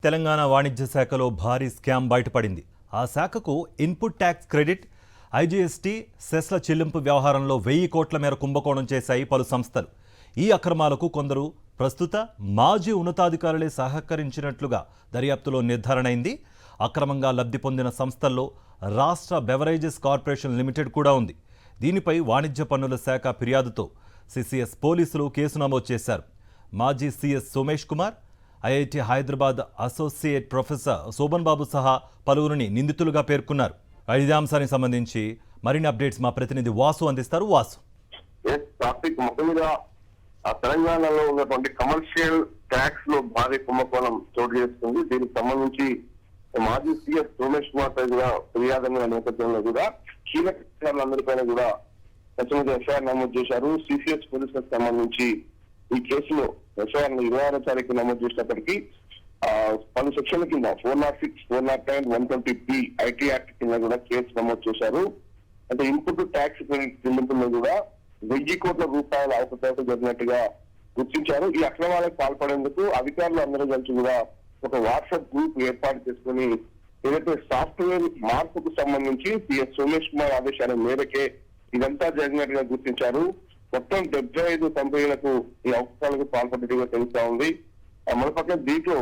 తెలంగాణ వాణిజ్య శాఖలో భారీ స్కామ్ బయటపడింది. ఆ శాఖకు ఇన్పుట్ ట్యాక్స్ క్రెడిట్, ఐజీఎస్టీ, సెస్ల చెల్లింపు వ్యవహారంలో 1000 కోట్ల మేర కుంభకోణం చేశాయి పలు సంస్థలు. ఈ అక్రమాలకు కొందరు ప్రస్తుత మాజీ ఉన్నతాధికారులే సహకరించినట్లుగా దర్యాప్తులో నిర్ధారణైంది. అక్రమంగా లబ్ధి పొందిన సంస్థల్లో రాష్ట్ర బెవరేజెస్ కార్పొరేషన్ లిమిటెడ్ కూడా ఉంది. దీనిపై వాణిజ్య పన్నుల శాఖ ఫిర్యాదుతో సిసిఎస్ పోలీసులు కేసు నమోదు చేశారు. మాజీ CS Somesh Kumar, IIT Hyderabad associate professor Shobhan Babu సహా పలువురిని నిందితులుగా పేర్కొన్నారు. ఇదే అంశానికి సంబంధించి మరిన్ని అప్డేట్స్ మా ప్రతినిధి వాసు అందిస్తారు. వాసు, తెలంగాణలో ఉన్నటువంటి కమర్షియల్ ట్యాక్స్ లో భారీ కుంభకోణం చోటు చేసుకుంది. దీనికి సంబంధించి మాజీ సీఎస్ సోమేష్ కుమార్ పై కూడా ఫిర్యాదు నేపథ్యంలో కూడా కీలక అందరిపైన కూడా ఎఫ్ఐఆర్ నమోదు చేశారు. సిసిఎస్ పోలీసులకు సంబంధించి ఈ కేసులో ఎఫ్ఐఆర్ 26వ తారీఖు నమోదు చేసినప్పటికీ పలు సెక్షన్ల కింద 406, 409, 120B ఐటీ యాక్ట్ కింద కూడా కేసు నమోదు చేశారు. అంటే ఇన్పుట్ ట్యాక్స్ చెల్లింపుల్లో కూడా 1000 కోట్ల రూపాయల అవకతవకలు జరిగినట్టుగా గుర్తించారు. ఈ అక్రమాలకు పాల్పడేందుకు అధికారులు అందరూ కలిసి కూడా ఒక వాట్సాప్ గ్రూప్ ఏర్పాటు చేసుకుని ఏదైతే సాఫ్ట్వేర్ మార్పుకు సంబంధించి సిఎస్ సోమేష్ కుమార్ ఆదేశాల మేరకే ఇదంతా జరిగినట్టుగా గుర్తించారు. మొత్తం 75 కంపెనీలకు ఈ అవకాశాలకు పాల్పడ్డట్టుగా తెలుస్తా ఉంది. మరోపక్క దీంట్లో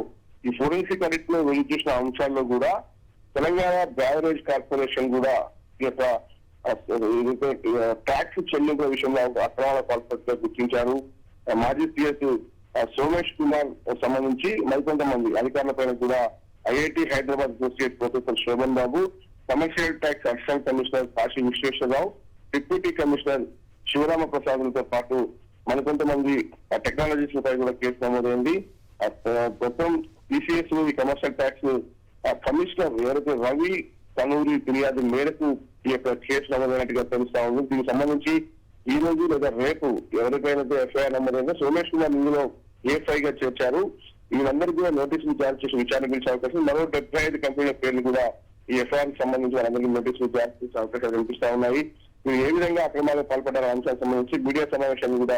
ఈ ఫోరెన్సిక్ ఆడిట్ లో వెళ్లి చూసిన అంశాల్లో కూడా తెలంగాణ బ్యావరేజ్ కార్పొరేషన్ కూడా ఈ యొక్క ట్యాక్స్ చెల్లింపుల విషయంలో అక్రమాల పాల్పడితే గుర్తించారు. మాజీ సిఎస్ సోమేష్ కుమార్ సంబంధించి మరికొంతమంది అధికారులపైన కూడా IIT Hyderabad associate professor Shobhan Babu, commercial tax additional commissioner Kashi Visweswararao, deputy commissioner Sivarama ప్రసాద్లతో పాటు మరికొంతమంది టెక్నాలజీస్ పై కూడా కేసు నమోదైంది. మొత్తం టీసీఎస్ ఈ కమర్షియల్ ట్యాక్స్ కమిషనర్ ఎవరైతే రవి తనూరి ఫిర్యాదు మేరకు ఈ యొక్క కేసు నమోదైనట్టుగా తెలుస్తా ఉంది. దీనికి సంబంధించి ఈ రోజు లేదా రేపు ఎవరిపైనైతే ఎఫ్ఐఆర్ నమోదైందో సోమేష్ కుమార్ ఇందులో ఏఫ్ఐగా చేర్చారు. వీళ్ళందరికీ కూడా నోటీసులు జారీ చేసి విచారణ పిలిచే అవకాశం, మరో 75 కంపెనీల పేర్లు కూడా ఈ ఎఫ్ఐఆర్ సంబంధించి వాళ్ళందరికీ నోటీసులు జారీ చేసే అవకాశాలు కనిపిస్తా ఉన్నాయి. మీరు ఏ విధంగా అక్రమాలకు పాల్పడ్డారు అంశానికి సంబంధించి మీడియా సమావేశాన్ని కూడా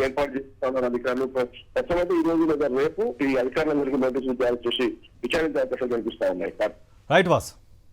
ఏర్పాటు చేస్తా ఉన్నారు అధికారులు. ప్రస్తుతం ఈ రోజు లేదా రేపు ఈ అధికారులందరికీ నోటీసులు జారీ చేసి విచారించే అవకాశాలు కనిపిస్తా ఉన్నాయి. రైట్ వాసు.